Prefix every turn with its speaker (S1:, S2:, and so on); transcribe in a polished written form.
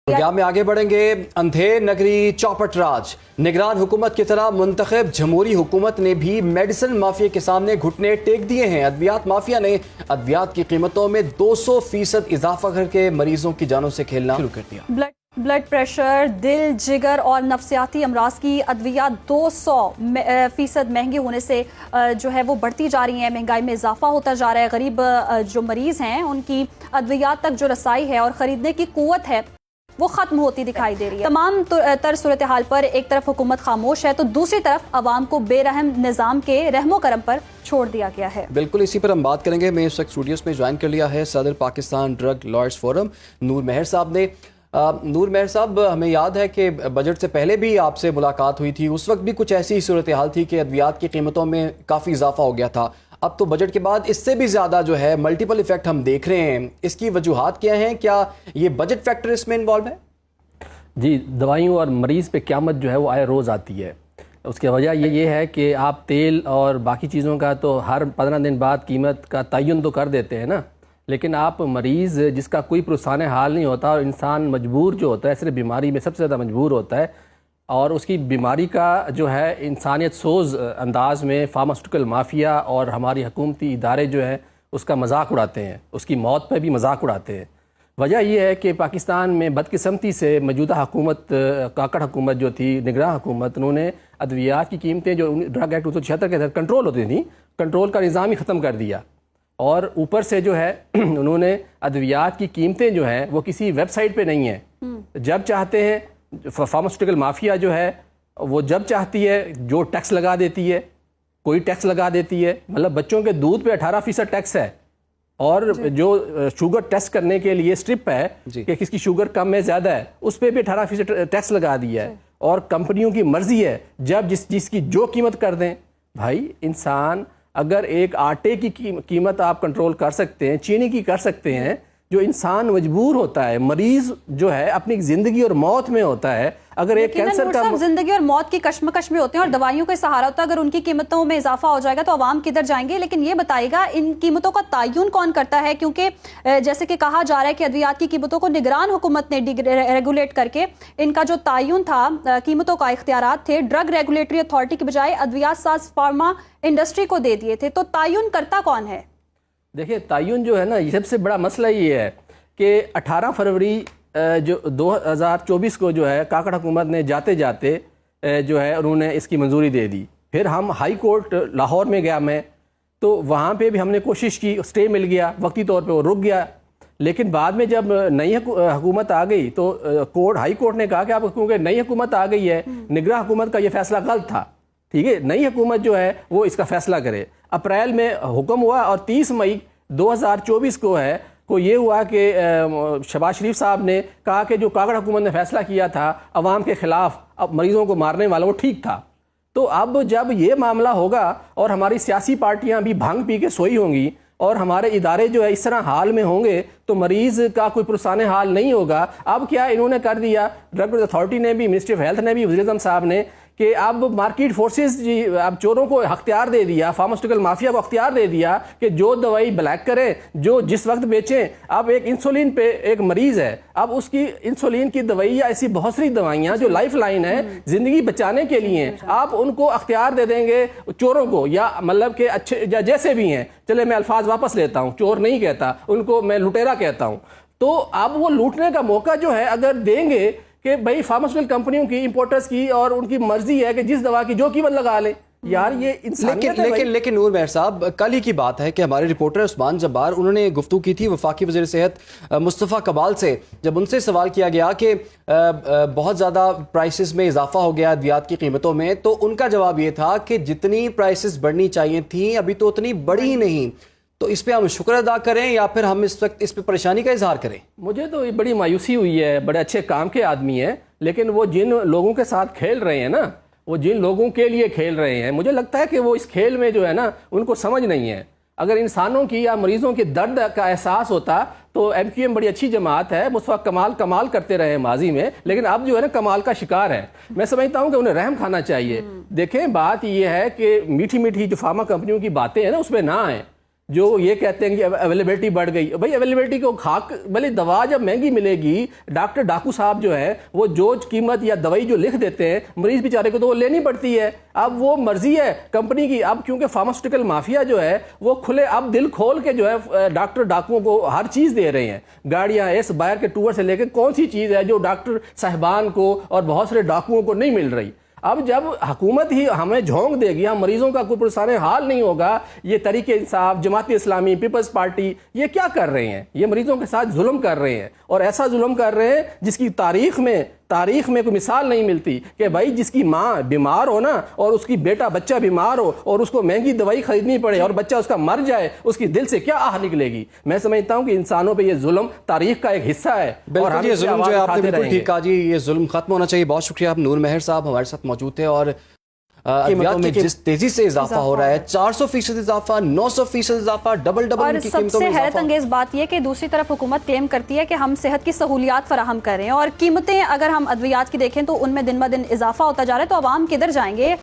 S1: Programme में आगे बढ़ेंगे। अंधेर नगरी चौपट राज, निगरान हुकूमत की तरह मुंतखब जमहूरी हुकूमत ने भी मेडिसिन माफिया के सामने घुटने टेक दिए हैं। अद्वियात माफिया ने अद्वियात की कीमतों में 200% इजाफा करके मरीजों की जानों से खेलना शुरू कर दिया।
S2: ब्लड प्रेशर, दिल, जिगर और नफ्सियाती अमराज की अद्वियात 200% महंगी होने से जो है वो बढ़ती जा रही हैं। महंगाई में इजाफा होता जा रहा है। गरीब जो मरीज हैं उनकी अद्वियात तक जो रसाई है और ख़रीदने की कुव्वत है वो ख़त्म होती दिखाई दे रही है। तमाम तर सूरत हाल पर एक तरफ हुकूमत खामोश है तो दूसरी तरफ अवाम को बेरहम निज़ाम के रहमो करम पर छोड़ दिया गया है।
S1: बिल्कुल इसी पर हम बात करेंगे। मैं इस वक्त स्टूडियोज़ में ज्वाइन कर लिया है सदर पाकिस्तान ड्रग लॉयर्स फोरम नूर मेहर साहब ने। नूर मेहर साहब, हमें याद है कि बजट से पहले भी आपसे मुलाकात हुई थी। उस वक्त भी कुछ ऐसी सूरत हाल थी कि अद्वियात की कीमतों में काफ़ी इजाफा हो गया था। अब तो बजट के बाद इससे भी ज़्यादा जो है मल्टीपल इफेक्ट हम देख रहे हैं। इसकी वजूहात क्या हैं? क्या ये बजट फैक्टर इसमें इन्वॉल्व है?
S3: जी, दवाइयों और मरीज़ पे क़यामत जो है वो आए रोज़ आती है। उसकी वजह ये है कि आप तेल और बाकी चीज़ों का तो हर 15 दिन बाद कीमत का तयन तो कर देते हैं ना, लेकिन आप मरीज़ जिसका कोई पुरसाने हाल नहीं होता और इंसान मजबूर जो होता है, सिर्फ बीमारी में सबसे ज़्यादा मजबूर होता है और उसकी बीमारी का जो है इंसानियत सोज़ अंदाज में फार्मास्यूटिकल माफिया और हमारी हुकूमती इदारे जो हैं उसका मजाक उड़ाते हैं, उसकी मौत पर भी मजाक उड़ाते हैं। वजह यह है कि पाकिस्तान में बदकिस्मती से मौजूदा हुकूमत, काकड़ हुकूमत जो थी, निगरान हुकूमत, उन्होंने अद्वियात की कीमतें जो ड्रग एक्ट 1976 के तहत कंट्रोल होती थी, कंट्रोल का निज़ाम ही ख़त्म कर दिया। और ऊपर से जो है उन्होंने अद्वियात की कीमतें जो हैं वो किसी वेबसाइट पे नहीं है। जब चाहते हैं फार्मास्यूटिकल माफिया जो है वो जब चाहती है जो टैक्स लगा देती है, कोई टैक्स लगा देती है। मतलब बच्चों के दूध पे 18% टैक्स है और जो शुगर टेस्ट करने के लिए स्ट्रिप है कि किसकी शुगर कम है ज़्यादा है, उस पर भी 18% टैक्स लगा दिया है। और कंपनियों की मर्जी है जब जिसकी जो कीमत कर दें। भाई, इंसान अगर एक आटे की कीमत आप कंट्रोल कर सकते हैं, चीनी की कर सकते हैं, जो इंसान मजबूर होता है, मरीज जो है अपनी जिंदगी और मौत में होता है। अगर एक कैंसर का
S2: जिंदगी और मौत की कश्मकश में होते हैं और दवाइयों का सहारा होता है, अगर उनकी कीमतों में इजाफा हो जाएगा तो आवाम किधर जाएंगे। लेकिन ये बताइएगा इन कीमतों का तयन कौन करता है? क्योंकि जैसे कि कहा जा रहा है कि अद्वियात की कीमतों को निगरान हुकूमत ने रेगुलेट करके इनका जो तयन था, कीमतों का इख्तियारात थे, ड्रग रेगुलेटरी अथॉरिटी की बजाय अद्वियात साज फार्मा इंडस्ट्री को दे दिए थे। तो तयन करता कौन है?
S3: देखिए, तयन जो है ना, ये सबसे बड़ा मसला ये है कि 18 फरवरी जो 2024 को जो है काकड़ हुकूमत ने जाते जाते जो है उन्होंने इसकी मंजूरी दे दी। फिर हम हाई कोर्ट लाहौर में गया मैं, तो वहाँ पे भी हमने कोशिश की, स्टे मिल गया, वक्ती तौर पे वो रुक गया। लेकिन बाद में जब नई हुकूमत आ गई तो हाई कोर्ट ने कहा कि आप क्योंकि नई हुकूमत आ गई है, निगरान हुकूमत का ये फैसला गलत था, ठीक है, नई हुकूमत जो है वो इसका फैसला करे। अप्रैल में हुक्म हुआ और 30 मई 2024 को ये हुआ कि शहबाज शरीफ साहब ने कहा कि जो काकड़ हुकूमत ने फैसला किया था अवाम के खिलाफ, अब मरीजों को मारने वाला, वो ठीक था। तो अब जब ये मामला होगा और हमारी सियासी पार्टियां भी भांग पी के सोई होंगी और हमारे इदारे जो है इस तरह हाल में होंगे तो मरीज का कोई पुरसाने हाल नहीं होगा। अब क्या इन्होंने कर दिया, ड्रग अथॉरिटी ने भी, मिनिस्ट्री ऑफ हेल्थ ने भी, वज़ीर-ए-आज़म साहब ने, कि अब मार्केट फोर्सेस जी अब चोरों को अख्तियार दे दिया, फार्मास्यूटिकल माफिया को अख्तियार दे दिया कि जो दवाई ब्लैक करें, जो जिस वक्त बेचें। अब एक इंसुलिन पे एक मरीज है, अब उसकी इंसुलिन की दवाइयाँ, ऐसी बहुत सारी दवाइयाँ जो लाइफ लाइन है, जिंदगी बचाने के लिए, आप उनको अख्तियार दे देंगे चोरों को, या मतलब कि अच्छे जैसे भी हैं, चले मैं अल्फाज वापस लेता हूँ, चोर नहीं कहता उनको, मैं लुटेरा कहता हूँ। तो अब वो लूटने का मौका जो है अगर देंगे कि भाई फार्मास्यूटिकल कंपनियों की, इंपोर्टर्स की, और उनकी मर्जी है कि जिस दवा की जो कीमत लगा ले। यार ये
S1: लेकिन नूर मेहर साहब, कल ही की बात है कि हमारे रिपोर्टर उस्मान जब्बार, उन्होंने गुफ्तगू की थी वफाकी वज़ीर सेहत मुस्तफ़ा कमाल से। जब उनसे सवाल किया गया कि बहुत ज़्यादा प्राइसेस में इजाफा हो गया अद्वियात की कीमतों में, तो उनका जवाब ये था कि जितनी प्राइसेस बढ़नी चाहिए थी अभी तो उतनी बढ़ी ही नहीं। तो इस पे हम शुक्र अदा करें या फिर हम इस वक्त इस पे परेशानी का इजहार करें?
S3: मुझे तो बड़ी मायूसी हुई है। बड़े अच्छे काम के आदमी हैं, लेकिन वो जिन लोगों के साथ खेल रहे हैं ना, वो जिन लोगों के लिए खेल रहे हैं, मुझे लगता है कि वो इस खेल में जो है ना उनको समझ नहीं है। अगर इंसानों की या मरीजों के दर्द का एहसास होता तो MQM बड़ी अच्छी जमात है, मुस्तफ़ा कमाल करते रहे माजी में, लेकिन अब जो है ना कमाल का शिकार है। मैं समझता हूँ कि उन्हें रहम खाना चाहिए। देखें, बात यह है कि मीठी मीठी जो फार्मा कंपनियों की बातें हैं ना उसमें ना आए। जो ये कहते हैं कि अवेलेबिलिटी बढ़ गई। भाई अवेलेबिलिटी को खाक भले दवा जब महंगी मिलेगी, डॉक्टर डाकू साहब जो है वो जो कीमत या दवाई जो लिख देते हैं मरीज बेचारे को तो वो लेनी पड़ती है। अब वो मर्जी है कंपनी की। अब क्योंकि फार्मास्यूटिकल माफिया जो है वो खुले अब दिल खोल के जो है डॉक्टर डाकुओं को हर चीज दे रहे हैं। गाड़ियां इस बाहर के टूर से लेकर कौन सी चीज है जो डॉक्टर साहिबान को और बहुत सारे डाकुओं को नहीं मिल रही। अब जब हुकूमत ही हमें झोंक देगी, हम मरीजों का कोई पुरसाने हाल नहीं होगा, ये तरीके इंसाफ, जमात इस्लामी, पीपल्स पार्टी ये क्या कर रहे हैं? ये मरीजों के साथ जुल्म कर रहे हैं और ऐसा जुल्म कर रहे हैं जिसकी तारीख में कोई मिसाल नहीं मिलती कि भाई जिसकी माँ बीमार हो ना और उसकी बेटा बच्चा बीमार हो और उसको महंगी दवाई खरीदनी पड़े और बच्चा उसका मर जाए, उसकी दिल से क्या आह निकलेगी। मैं समझता हूँ कि इंसानों पे ये जुल्म तारीख का एक हिस्सा है और हम
S1: ये जुल्म जो है आपने बिल्कुल
S3: रहेंगे।
S1: ठीक कहा जी, ये जुल्म खत्म होना चाहिए। बहुत शुक्रिया, आप नूर मेहर साहब हमारे साथ मौजूद थे। और कीमतों में जिस तेजी से इजाफा हो रहा है, 400% इजाफा, 900% इजाफा, डबल
S2: और
S1: उनकी कीमतों
S2: सबसे
S1: में
S2: हैरत
S1: इजाफा।
S2: अंगेज बात यह कि दूसरी तरफ हुकूमत क्लेम करती है कि हम सेहत की सहूलियात फराहम कर रहे हैं और कीमतें अगर हम अद्वियात की देखें तो उनमें दिन ब दिन इजाफा होता जा रहा है, तो आवाम किधर जाएंगे?